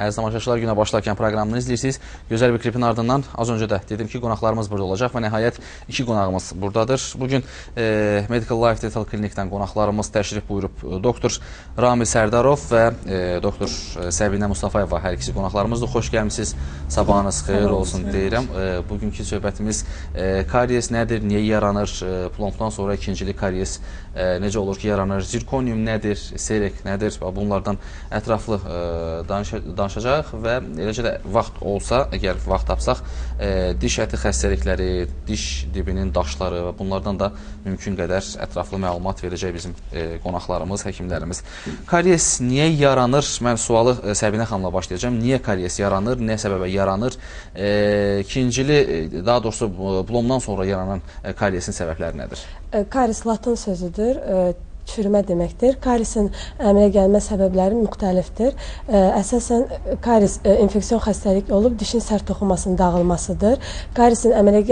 Əziz tamaşaçılar, günə başlarkən proqramını izləyirsiniz. Gözəl bir klipin ardından az öncə də dedim ki, qonaqlarımız burada olacaq və nəhayət iki qonağımız buradadır. Bugün Medical Life Dental Klinikdən qonaqlarımız təşrif buyurub doktor Ramil Sərdarov və doktor Səbinə Mustafayeva, hər ikisi qonaqlarımızdır. Xoş gəlmişsiniz, sabahınız xeyir olsun deyirəm. Bugünkü söhbətimiz karies nədir, niyə yaranır, plombdan sonra ikincili karies necə olur ki, yaranır, zirkonium nədir, serik nədir, bunlardan ətraflı danışacaq və eləcə də vaxt olsa, əgər vaxt tapsaq, diş əti xəstəlikləri, diş dibinin daşları və bunlardan da mümkün qədər ətraflı məlumat verəcək bizim qonaqlarımız, həkimlərimiz. Karies niyə yaranır? Mən sualı Səbinə xanımla başlayacağım. Niyə karies yaranır? Nə səbəbə yaranır? İkincili, daha doğrusu plombdan sonra yaranan kariesin səbəbləri nədir? Karies latın sözüdür. Çürümə deməkdir. Kariesin əmələ gəlmə səbəbləri müxtəlifdir. Əsasən karies infeksiyon xəstəlik olub dişin sərt toxunmasının dağılmasıdır. Kariesin əmələ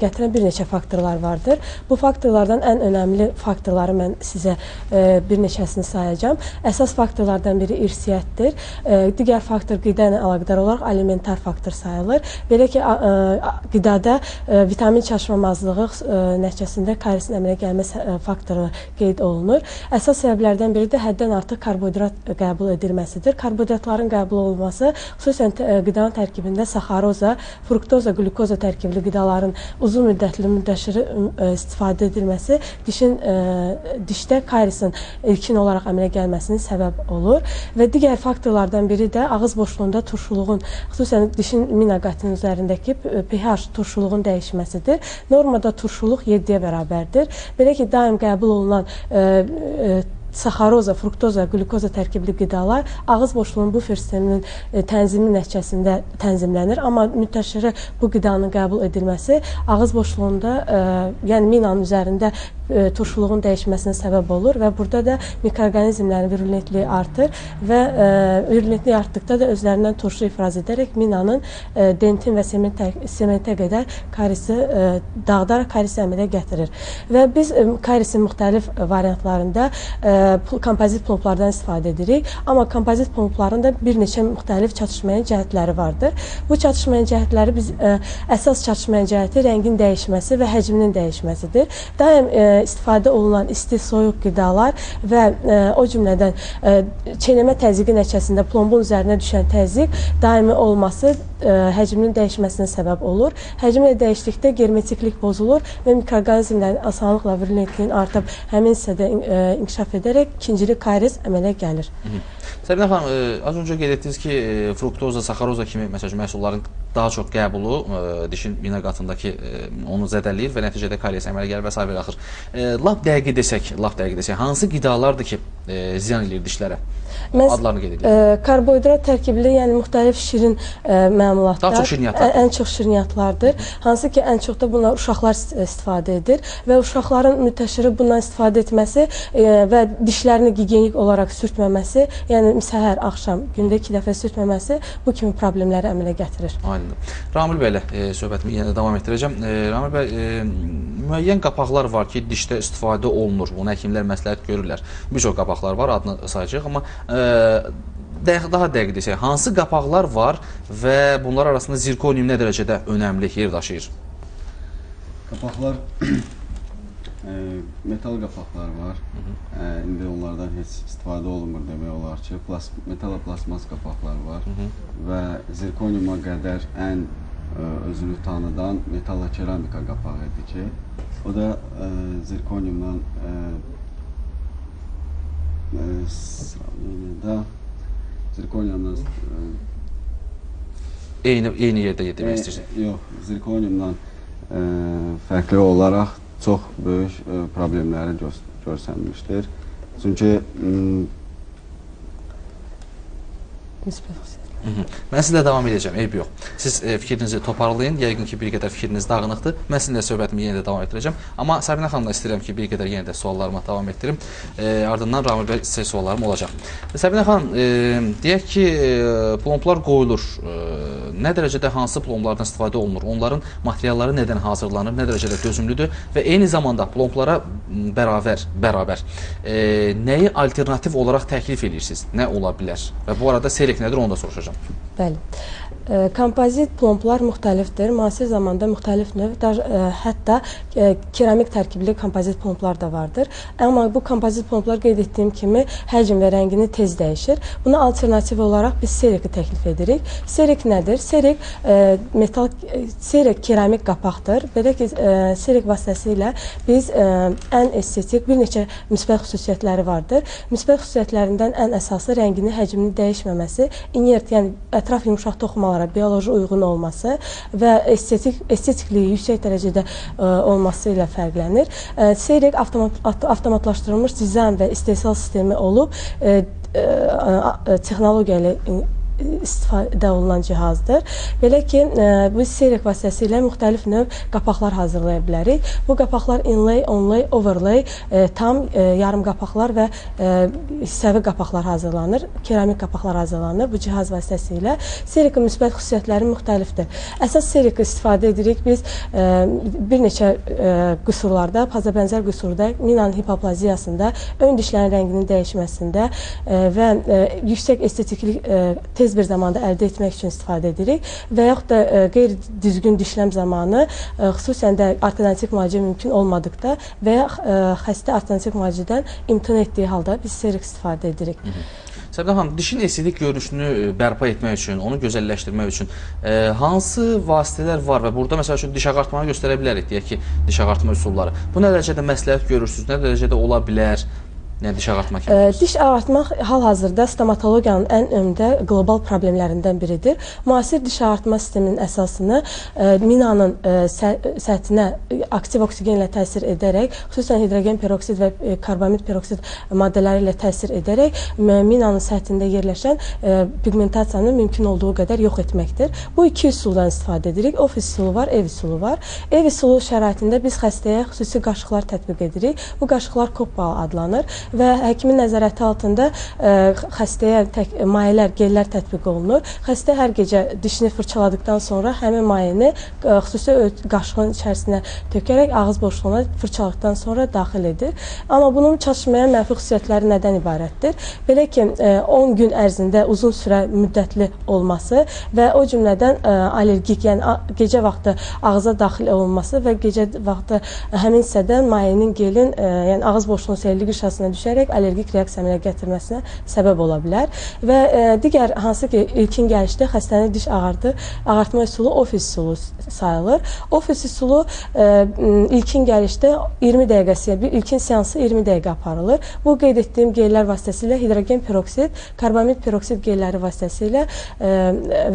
gətirən bir neçə faktorlar vardır. Bu faktorlardan ən önəmli faktorları mən sizə bir neçəsini sayacağam. Əsas faktorlardan biri irsiyyətdir. Digər faktor qida ilə əlaqədar olaraq alimentar faktor sayılır. Belə ki, qidada vitamin çatışmamazlığı nəticəsində kariesin əmələ gəlmə faktoru qeyd olunur. Əsas səbəblərdən biri də həddən artıq karbohidrat qəbul edilməsidir. Karbohidratların qəbul olunması, xüsusən qidanın tərkibində saxaroza, fruktoza, glukoza tərkibli qidaların uzun müddətli müntəşir istifadə edilməsi dişdə kariesin ilkin olaraq əmələ gəlməsinin səbəb olur. Və digər faktorlardan biri də ağız boşluğunda turşuluğun, xüsusən dişin mina qatının üzərindəki pH turşuluğun dəyişməsidir. Normada turşuluq 7-yə bərabərdir. Belə ki, daim qəbul olunan saxaroza, fruktoza, glukoza tərkibli qidalar ağız boşluğunun bufer sisteminin tənzimi nəticəsində tənzimlənir. Amma müntəşirə bu qidanın qəbul edilməsi ağız boşluğunda, yəni minanın üzərində turşuluğun dəyişməsinə səbəb olur və burada da mikroorqanizmlərin virulentliyi artır və virulentliyi artdıqda da özlərindən turşu ifraz edərək minanın dentin və sementə qədər kariesi dağıdaraq kariesi əmələ gətirir. Və biz kariesin müxtəlif variantlarında kompozit plomblardan istifadə edirik. Amma kompozit plombların da bir neçə müxtəlif çatışmayan cəhətləri vardır. Bu çatışmayan cəhətləri biz əsas çatışmayan cəhəti rəngin dəyişməsi və həcminin dəyişməsidir. Daim istifadə olunan isti, soyuq qidalar və o cümlədən çeynəmə təzyiqi nəticəsində plombun üzərinə düşən təzyiq daimi olması həcminin dəyişməsinə səbəb olur. Həcmlə dəyişdikdə germetiklik pozulur və mikroorqanizmlərin asanlıqla virulentliyin artıb həmin hissədə inkişaf edərək ikincili karies əmələ gəlir. Səbinə xanım, az öncə qeyd etdiniz ki, fruktoza, saxaroza kimi məhsulların daha çox qəbulu dişin mina qatındakı onu zədələyir və nəticədə karies əmələ gəlir və s. və axır. Lap dəqiq desək, hansı qidalardır ki, ziyan edir dişlərə? Adlarını qeyd edir. Karbohidrat tərkibli, yəni müxtəlif şirin məmulatlar, daha çox şirniyyatlar. Ən çox şirniyyatlardır. Hansı ki, ən çox da bunlar uşaqlar istifadə edir və uşaqların müntəşiri bundan istifadə etməsi və dişlərini gigiyenik olaraq sürtməməsi, yəni səhər, axşam, gündə 2 dəfə sürtməməsi bu kimi problemləri əmələ gətirir. Aynıdır. Ramil bəylə söhbətimi yenə davam etdirəcəm. Ramil bəy, müəyyən qapaqlar var ki, dişdə istifadə olunur. Bunu həkimlər məsləhət görürlər. Bir çox qapaqlar var, adını sayacaq, amma daha dəqiq desək, hansı qapaqlar var və bunlar arasında zirkonium nə dərəcədə önəmli yer daşıyır? Qapaqlar metal qapaqlar var. İndi onlardan heç istifadə olunmur demək olar ki, metaloplastmas qapaqlar var və zirkoniuma qədər ən özünü tanıdan metalla keramika qapağı idi ki, o da zirkoniumdan eyni yerdə demək istəyirsən? Yox, zirkoniumdan fərqli olaraq çox böyük problemləri görsənmişdir. Çünki mən sizlə davam edəcəm, eyb yox. Siz fikrinizi toparlayın, yəqin ki, bir qədər fikriniz dağınıqdır. Mən sizinlə söhbətimi yenə də davam etdirəcəm. Amma Səbinə xanımla istəyirəm ki, bir qədər yenə də suallarıma davam etdirim. Ardından Ramil bəy sizə suallarım olacaq. Səbinə xanım, deyək ki, plomblar qoyulur. Nə dərəcədə hansı plomblardan istifadə olunur? Onların materialları nədən hazırlanır? Nə dərəcədə dözümlüdür? Və eyni zamanda plomblara bərabər nəyi alternativ olaraq təklif edirsiniz? Nə ola bilər? Və bu arada serik nədir? Onu da soruşacağım. hocam? Bəli. Kompozit plomblar müxtəlifdir. Müasir zamanda müxtəlif növ, hətta keramik tərkibli kompozit plomblar da vardır. Amma bu kompozit plomblar qeyd etdiyim kimi həcm və rəngini tez dəyişir. Buna alternativ olaraq biz seriki təklif edirik. Serik nədir? Serik keramik qapaqdır. Belə ki, serik vasitəsilə biz ən estetik bir neçə müsbət xüsusiyyətləri vardır. Müsbət xüsusiyyətlərindən ən əsası rəngini, həcmini dəyişməməsi, inert, yəni ətraf yumşaq toxumalara bioloji uyğun olması və estetikliyi yüksək dərəcədə olması ilə fərqlənir. Serik avtomatlaşdırılmış dizayn və istehsal sistemi olub, texnologiya ilə istifadə olunan cihazdır. Belə ki, biz serik vasitəsilə müxtəlif növ qapaqlar hazırlaya bilərik. Bu qapaqlar inlay, onlay, overlay, tam yarım qapaqlar və hissəvi qapaqlar hazırlanır. Keramik qapaqlar hazırlanır bu cihaz vasitəsilə. Serikin müsbət xüsusiyyətləri müxtəlifdir. Əsas serik istifadə edirik biz bir neçə qüsurlarda, pazabənzər qüsurda, minanın hipoplaziyasında, ön dişlərin rənginin dəyişməsində və yüksək estetiklik tez bir zamanda əldə etmək üçün istifadə edirik və yaxud da qeyri-düzgün dişləm zamanı xüsusən də ortodontik müalicə mümkün olmadıqda və ya xəstə ortodontik müalicədən imtina etdiyi halda biz serik istifadə edirik. Səbinə xanım, dişin estetik görünüşünü bərpa etmək üçün, onu gözəlləşdirmək üçün hansı vasitələr var və burada məsəl üçün diş ağartmanı göstərə bilərik, deyək ki, diş ağartma üsulları. Bu nə dərəcədə məsləhət görürsünüz, nə dərəcədə ola bilər? Yəni diş ağartmaq kimi. Diş ağartmaq hal-hazırda stomatologiyanın ən önündə qlobal problemlərindən biridir. Müasir diş ağartma sisteminin əsasını minanın səthinə aktiv oksigenlə təsir edərək, xüsusən hidrogen peroksid və karbamid peroksid maddələri ilə təsir edərək minanın səthində yerləşən pigmentasiyanı mümkün olduğu qədər yox etməkdir. Bu iki üsuldan istifadə edirik. Ofis üsulu var, ev üsulu var. Ev üsulu şəraitində biz xəstəyə xüsusi qaşıqlar tətbiq edirik. Bu qaşıqlar kopbal adlanır və həkimin nəzarəti altında xəstəyə mayələr, gellər tətbiq olunur. Xəstə hər gecə dişini fırçaladıqdan sonra həmin mayəni xüsusi qaşığın içərisinə tökərək ağız boşluğuna fırçaladıqdan sonra daxil edir. Amma bunun çatışmayan mənfi xüsusiyyətləri nədən ibarətdir? Belə ki, 10 gün ərzində uzun sürə müddətli olması və o cümlədən allergik, yəni gecə vaxtı ağıza daxil olunması və gecə vaxtı həmin hissədən mayenin, gelin, yəni ağız boşluğunun selülik qışasına düşərək allergik reaksiya gətirməsinə səbəb ola bilər. Və digər hansı ki, ilkin gəlişdə xəstənin diş ağartma üsulu ofis üsulu sayılır. Ofis üsulu ilkin gəlişdə 20 dəqiqəsi, ilkin seansı 20 dəqiqə aparılır. Bu qeyd etdiyim gellər vasitəsilə hidrogen peroksid, karbamid peroksid gelləri vasitəsilə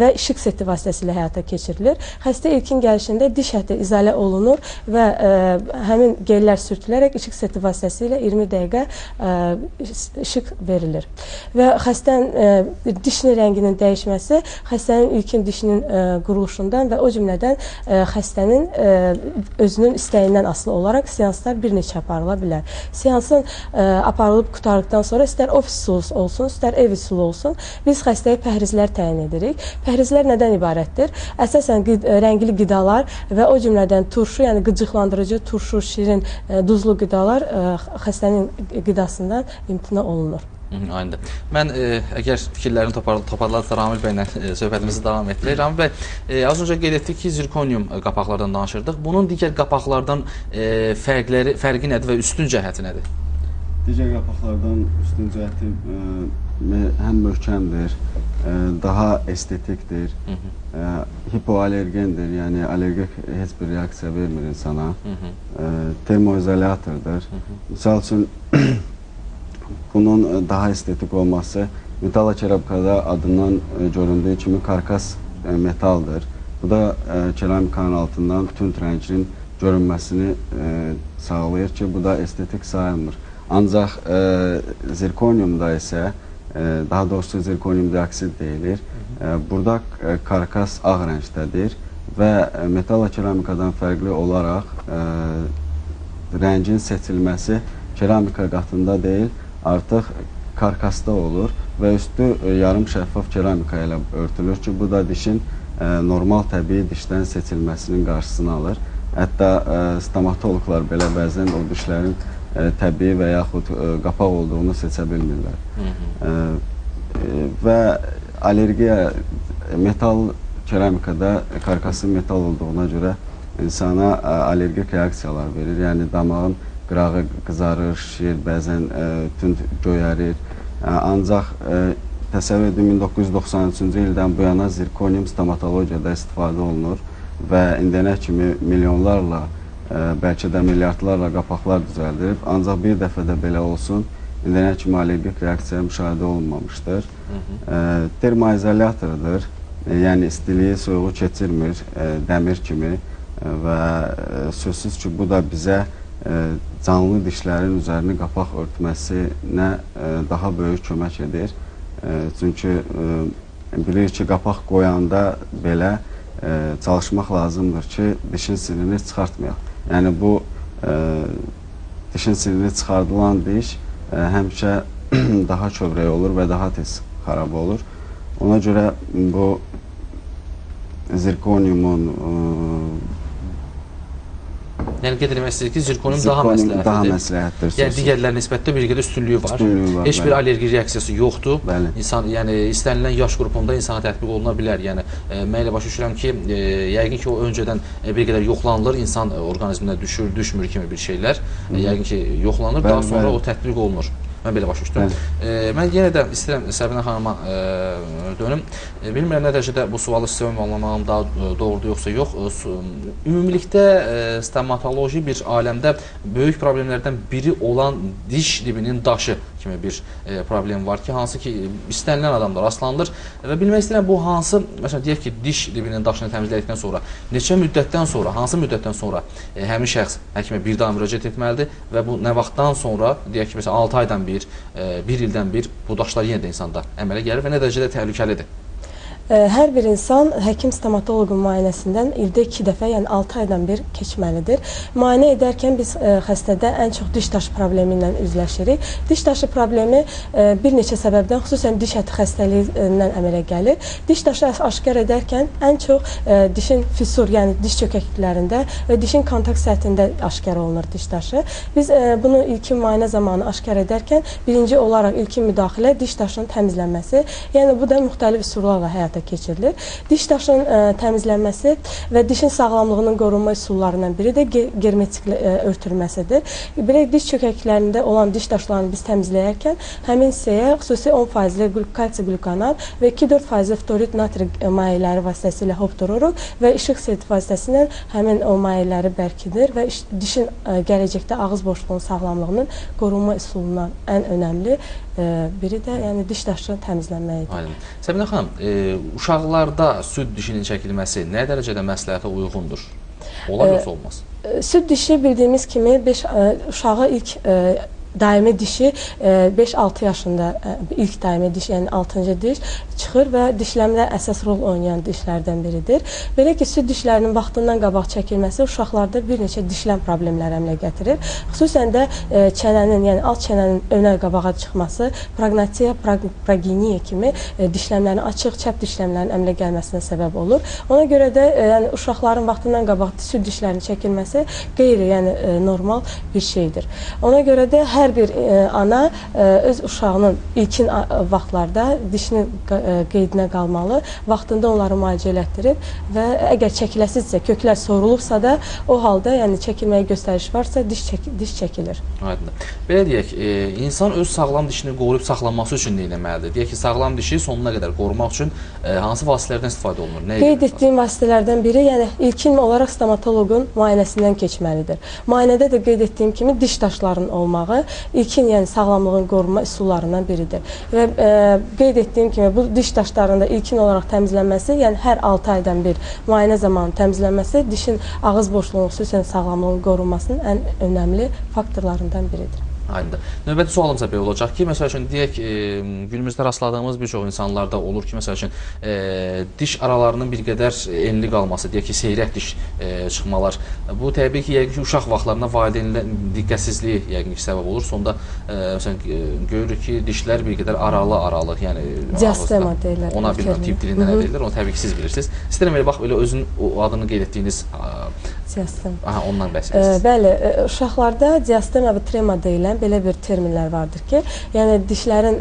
və işıq seti vasitəsilə həyata keçirilir. Xəstə ilkin gəlişində diş əti izolə olunur və həmin gellər sürtülərək işıq seti vasitəsilə 20 dəqiqə işıq verilir. Və xəstənin dişinin rənginin dəyişməsi xəstənin ilkin dişinin quruluşundan və o cümlədən xəstənin özünün istəyindən asılı olaraq seanslar bir neçə aparıla bilər. Seansın aparılıb qurtardıqdan sonra istər ofis üsulu olsun, istər ev üsulu olsun, biz xəstəyə pəhrizlər təyin edirik. Pəhrizlər nədən ibarətdir? Əsasən rəngli qidalar və o cümlədən turşu, yəni qıcıqlandırıcı, turşu, şirin, duzlu qidalar xəstənin qidasından imtina olunur. Aynıdır. Mən əgər fikirlərini toparlarsa Ramil bəylə söhbətimizi davam etdirək. Ramil bəy, az öncə qeyd etdik ki, zirkonium qapaqlardan danışırdıq. Bunun digər qapaqlardan fərqi nədir və üstün cəhəti nədir? Digər qapaqlardan üstün cəhəti həm möhkəmdir, daha estetikdir, hipoalergendir, yəni allergik heç bir reaksiya vermir insana, termoizolyatordur. Misal üçün, bunun daha estetik olması metalla keramikada adından göründüyü kimi karkas metaldır. Bu da keramikanın altından bütün rəngin görünməsini sağlayır ki, bu da estetik sayılmır. Ancaq zirkoniumda isə, daha doğrusu zirkonium dioksid deyilir. Burada karkas ağ rəngdədir və metalla keramikadan fərqli olaraq rəngin seçilməsi keramika qatında deyil, artıq karkasda olur və üstü yarım şəffaf keramika ilə örtülür ki, bu da dişin normal təbii dişdən seçilməsinin qarşısını alır. Hətta stomatologlar belə bəzən o dişlərin təbii və yaxud qapaq olduğunu seçə bilmirlər. Və allergiya metal keramikada karkaslı metal olduğuna görə insana allergik reaksiyalar verir. Yəni damağın qırağı qızarır, şişir, bəzən tünd göyərir. Ancaq təsəvvür edin 1993-cü ildən bu yana zirkonium stomatologiyada istifadə olunur və indiyənə kimi milyonlarla, bəlkə də milyardlarla qapaqlar düzəldilib. Ancaq bir dəfə də belə olsun, indiyənə kimi allergik reaksiya müşahidə olunmamışdır. Termoizolyatordur, yəni istiliyi, soyuğu keçirmir, dəmir kimi və sözsüz ki, bu da bizə canlı dişlərin üzərini qapaq örtməsinə daha böyük kömək edir. Çünki bilir ki, qapaq qoyanda belə çalışmaq lazımdır ki, dişin sirini çıxartmayaq. Yəni bu dişin sirini çıxardılan diş həmişə daha kövrək olur və daha tez xarab olur. Ona görə bu zirkoniumun yəni qeyd etmək istəyir ki, zirkonium daha məsləhətlidir. Daha məsləhətdir. Yəni digərlərinə nisbətdə bir qədər üstünlüyü var. Heç bir allergi reaksiyası yoxdur. İnsan, yəni istənilən yaş qrupunda insana tətbiq oluna bilər. Yəni mən elə başa düşürəm ki, yəqin ki, o öncədən bir qədər yoxlanılır, insan orqanizminə düşür, düşmür kimi bir şeylər. Yəqin ki, yoxlanır, daha sonra o tətbiq olunur. Mən belə başa düşdüm. Mən yenə də istəyirəm Səbinə xanıma dönüm. Bilmirəm nə dərəcədə bu sualı sizə ünvanlamağım daha doğrudur yoxsa yox. Ümumilikdə stomatoloji bir aləmdə böyük problemlərdən biri olan diş dibinin daşı kimi bir problem var ki, hansı ki istənilən adamda rastlanılır və bilmək istəyirəm bu hansı, məsələn deyək ki, diş dibinin daşını təmizlədikdən sonra neçə müddətdən sonra, hansı müddətdən sonra həmin şəxs həkimə bir daha müraciət etməlidir və bu nə vaxtdan sonra, deyək ki, məsələn 6 aydan bir ildən bir bu daşlar yenə də insanda əmələ gəlir və nə dərəcədə təhlükəlidir? Hər bir insan həkim stomatoloqun müayinəsindən ildə 2 dəfə, yəni 6 aydan bir keçməlidir. Müayinə edərkən biz xəstədə ən çox diş daşı problemi ilə üzləşirik. Diş daşı problemi bir neçə səbəbdən, xüsusən diş əti xəstəliyindən əmələ gəlir. Diş daşı aşkar edərkən ən çox dişin fissur, yəni diş çökəkliklərində və dişin kontakt səthində aşkar olunur diş daşı. Biz bunu ilkin müayinə zamanı aşkar edərkən birinci olaraq ilkin müdaxilə diş daşının təmizlənməsi, yəni bu da müxtəlif üsullarla həyata keçirilir. Diş daşının təmizlənməsi və dişin sağlamlığının qorunma üsullarından biri də germetiklə örtülməsidir. Belə diş çökəklərində olan diş daşlarını biz təmizləyərkən həmin hissəyə xüsusi 10% kalsium qlukonat və 2-4% ftorid natri mayeləri vasitəsilə hopdururuq və işıq seti vasitəsilə həmin o mayeləri bərkidir və dişin gələcəkdə ağız boşluğunun sağlamlığının qorunma üsulundan ən önəmli biri də yəni diş daşının təmizlənməyidir. Aynen. Səbinə xanım, uşaqlarda süd dişinin çəkilməsi nə dərəcədə məsləhətə uyğundur? Olar yoxsa olmaz? Süd dişi bildiyimiz kimi uşağı ilk daimi dişi 5-6 yaşında ilk daimi diş, yəni 6-cı diş çıxır və dişləmdə əsas rol oynayan dişlərdən biridir. Belə ki, süd dişlərinin vaxtından qabaq çəkilməsi uşaqlarda bir neçə dişləm problemləri əmələ gətirir. Xüsusən də çənənin, yəni alt çənənin önə qabağa çıxması, prognatiya, progeniya kimi dişləmlərin açıq, çəp dişləmlərin əmələ gəlməsinə səbəb olur. Ona görə də yəni uşaqların vaxtından qabaq süd dişlərinin çəkilməsi qeyri, yəni normal bir şeydir. Ona görə də hər bir ana öz uşağının ilkin vaxtlarda dişinin qeydinə qalmalı, vaxtında onları müalicə elətdirib və əgər çəkiləsinizsə, köklər sorulubsa da o halda, yəni çəkilməyə göstəriş varsa diş çəkilir. Aydındır. Belə deyək, insan öz sağlam dişini qoruyub saxlanması üçün nə etməlidir? Deyək ki, sağlam dişi sonuna qədər qorumaq üçün hansı vasitələrdən istifadə olunur? Qeyd etdiyim vasitələrdən biri, yəni ilkin olaraq stomatoloqun müayinəsindən keçməlidir. Müayinədə də qeyd etdiyim kimi diş daşlarının olmağı ilkin, yəni sağlamlığın qorunma üsullarından biridir. Və qeyd etdiyim kimi bu diş daşlarında ilkin olaraq təmizlənməsi, yəni hər 6 aydan bir müayinə zamanı təmizlənməsi dişin ağız boşluğunun, xüsusən sağlamlığın qorunmasının ən önəmli faktorlarından biridir. Aydındır. Növbəti sualımız da belə olacaq ki, məsəl üçün deyək, günümüzdə rastladığımız bir çox insanlarda olur ki, məsəl üçün diş aralarının bir qədər enli qalması, deyək ki, seyrək diş çıxmalar. Bu təbii ki, yəqin ki, uşaq vaxtlarında valideynlərin diqqətsizliyi yəqin ki, səbəb olur. Sonda məsələn görürük ki, dişlər bir qədər aralı, yəni diastema deyirlər. Ona bilmirəm tip dilində nə deyirlər, onu təbii ki, siz bilirsiniz. İstəyirəm elə bax elə özünün o adını qeyd etdiyiniz Diastem. Aha, ondan bəhs edirsiniz. Bəli, uşaqlarda diastema və trema deyilən belə bir terminlər vardır ki, yəni dişlərin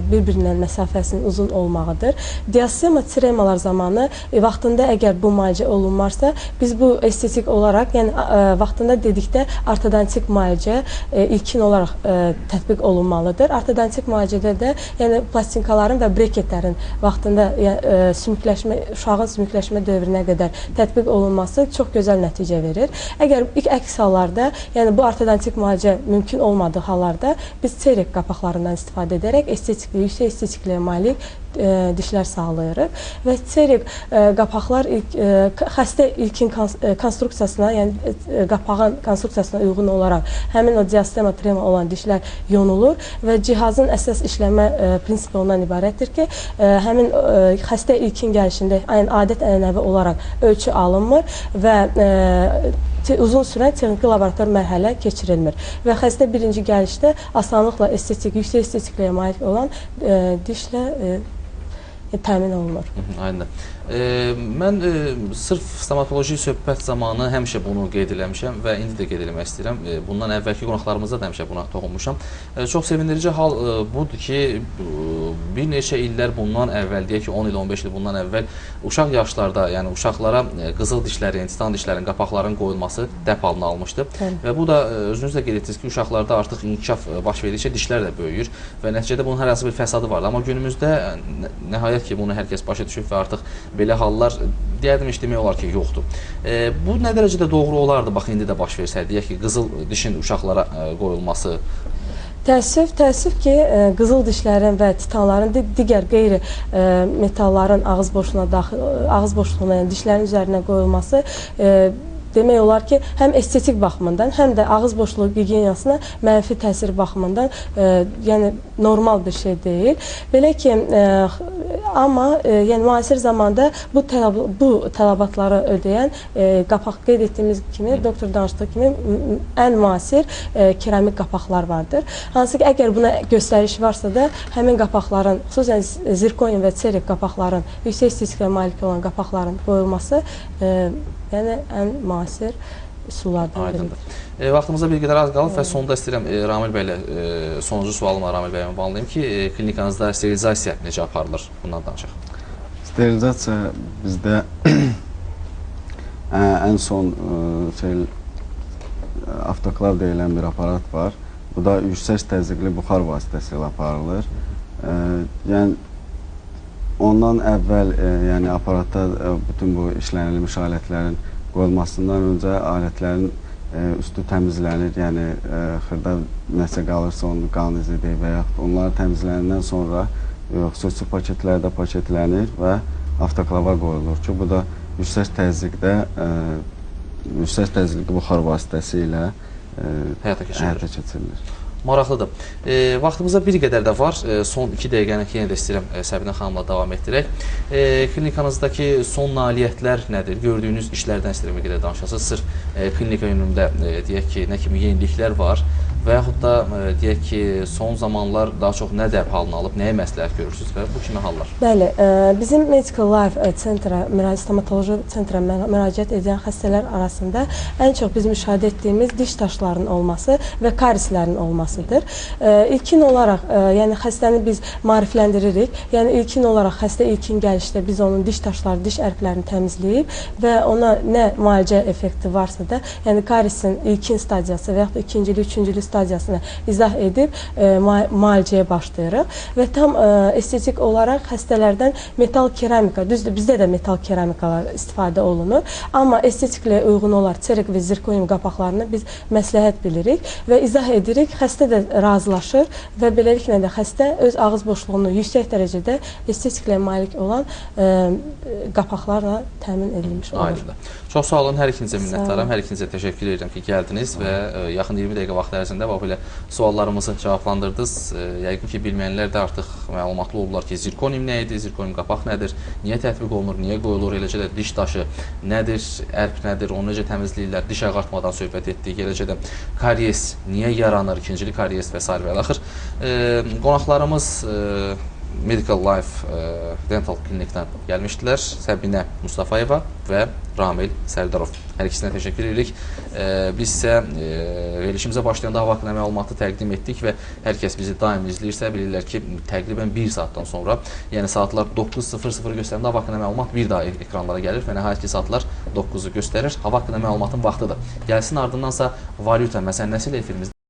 bir-birindən məsafəsinin uzun olmağıdır. Diastema, tremalar zamanı vaxtında əgər bu müalicə olunmarsa, biz bu estetik olaraq, yəni vaxtında dedikdə ortodontik müalicə ilkin olaraq tətbiq olunmalıdır. Ortodontik müalicədə də yəni plastinkaların və breketlərin vaxtında uşağın sümükləşmə dövrünə qədər tətbiq olunması çox gözəl nəticə verir. Əgər ilk əks hallarda, yəni bu ortodontik müalicə mümkün olmadığı hallarda biz çeyrek qapaqlarından istifadə edərək estetikli, yüksək estetikliyə malik dişlər sağlayırıq və çeyrek qapaqlar xəstə ilkin konstruksiyasına, yəni qapağın konstruksiyasına uyğun olaraq həmin o diastema, trema olan dişlər yonulur və cihazın əsas işləmə prinsipi ondan ibarətdir ki, həmin xəstə ilkin gəlişində adət-ənənəvi olaraq ölçü alınmır və uzun sürən texniki laborator mərhələ keçirilmir və xəstə birinci gəlişdə asanlıqla estetik, yüksək estetikliyə malik olan dişlə təmin olunur. Aynen. Mən sırf stomatoloji söhbət zamanı həmişə bunu qeyd eləmişəm və indi də qeyd eləmək istəyirəm. Bundan əvvəlki qonaqlarımızda da həmişə buna toxunmuşam. Çox sevindirici hal budur ki, bir neçə illər bundan əvvəl, deyək ki 10 il, 15 il bundan əvvəl uşaq yaşlarda, yəni uşaqlara qızıl dişlərin, titan dişlərin, qapaqların qoyulması dəb halını almışdı. Və bu da özünüz də qeyd etdiniz ki, uşaqlarda artıq inkişaf baş verdikcə dişlər də böyüyür və nəticədə bunun hər hansı bir fəsadı vardı. Amma günümüzdə nəhayət ki, bunu hər kəs başa düşüb və artıq belə hallar deyərdim heç demək olar ki, yoxdur. Bu nə dərəcədə doğru olardı, bax indi də baş versəydi, deyək ki, qızıl dişin uşaqlara qoyulması? Təəssüf ki, qızıl dişlərin və titanların digər qeyri metalların ağız boşluğuna, yəni dişlərin üzərinə qoyulması demək olar ki, həm estetik baxımından, həm də ağız boşluğu gigiyenasına mənfi təsir baxımından yəni normal bir şey deyil. Belə ki, amma yəni müasir zamanda bu tələbatları ödəyən qapaq qeyd etdiyimiz kimi, doktor danışdığı kimi ən müasir keramik qapaqlar vardır. Hansı ki, əgər buna göstəriş varsa da həmin qapaqların, xüsusən zirkonium və çeyrek qapaqların, yüksək estetiklə malik olan qapaqların qoyulması yəni ən müasir üsullardan biridir. Vaxtımızda bir qədər az qalıb və sonda istəyirəm Ramil bəylə sonuncu sualımla Ramil bəylə bağlayayım ki, klinikanızda sterilizasiya necə aparılır? Bundan danışaq. Sterilizasiya bizdə ən son avtoklav deyilən bir aparat var. Bu da yüksək təzyiqli buxar vasitəsilə aparılır. Yəni ondan əvvəl yəni aparatda bütün bu işlənilmiş alətlərin qoyulmasından öncə alətlərin üstü təmizlənir, yəni xırda nəsə qalırsa onun qan izidir və yaxud onlar təmizlənəndən sonra xüsusi paketlərdə paketlənir və avtoklava qoyulur ki, bu da yüksək təzyiqli buxar vasitəsilə həyata keçirilir. Maraqlıdır. Vaxtımızda bir qədər də var. Son 2 dəqiqəni yenə də istəyirəm Səbinə xanımla davam etdirək. Klinikanızdakı son nailiyyətlər nədir? Gördüyünüz işlərdən istəyirəm bir qədər danışasınız. Sırf klinika yönümdə deyək ki, nə kimi yeniliklər var və yaxud da deyək ki, son zamanlar daha çox nə dəb halını alıb, nəyə məsləhət görürsünüz və bu kimi hallar? Bəli, bizim Medical Life sentra, stomatoloji sentra müraciət edən xəstələr arasında ən çox biz müşahidə etdiyimiz diş taşlarının olması və karislərin olmasıdır. İlkin olaraq, yəni xəstəni biz maarifləndiririk. Yəni ilkin olaraq xəstə ilkin gəlişdə biz onun diş taşları, diş ərklərini təmizləyib və ona nə müalicə effekti varsa da, yəni karisin ilkin stadiyası və yaxud da ikincili, üçüncülü stadiyasını izah edib müalicəyə başlayırıq və tam estetik olaraq xəstələrdən metal keramika, düzdür, bizdə də metal keramikalar istifadə olunur, amma estetiklə uyğun olaraq çeyrek və zirkonium qapaqlarını biz məsləhət bilirik və izah edirik, xəstə də razılaşır və beləliklə də xəstə öz ağız boşluğunu yüksək dərəcədə estetiklə malik olan qapaqlarla təmin edilmiş olur. Aydındır. Çox sağ olun, hər ikinizə minnətdaram, hər ikinizə təşəkkür edirəm ki, gəldiniz və yaxın 20 dəqiqə vaxt ərzində belə suallarımızı cavablandırdınız. Yəqin ki, bilməyənlər də artıq məlumatlı olurlar ki, zirkonium nə idi, zirkonium qapaq nədir, niyə tətbiq olunur, niyə qoyulur, eləcə də diş daşı nədir, ərp nədir, onu necə təmizləyirlər, diş ağartmadan söhbət etdik, eləcə də karies niyə yaranır, ikincili karies və s. və axır. Qonaqlarımız Medical Life Dental Klinikdən gəlmişdilər. Səbinə Mustafayeva və Ramil Sərdarov. Hər ikisinə təşəkkür edirik. Biz isə verilişimizə başlayanda hava haqqında məlumatı təqdim etdik və hər kəs bizi daim izləyirsə bilirlər ki, təqribən 1 saatdan sonra, yəni saatlar 9:00 göstərəndə hava haqqında məlumat bir daha ekranlara gəlir və nəhayət ki, saatlar 9-u göstərir. Hava haqqında məlumatın vaxtıdır. Gəlsin ardındansa valyuta məsələsi ilə efirimizdə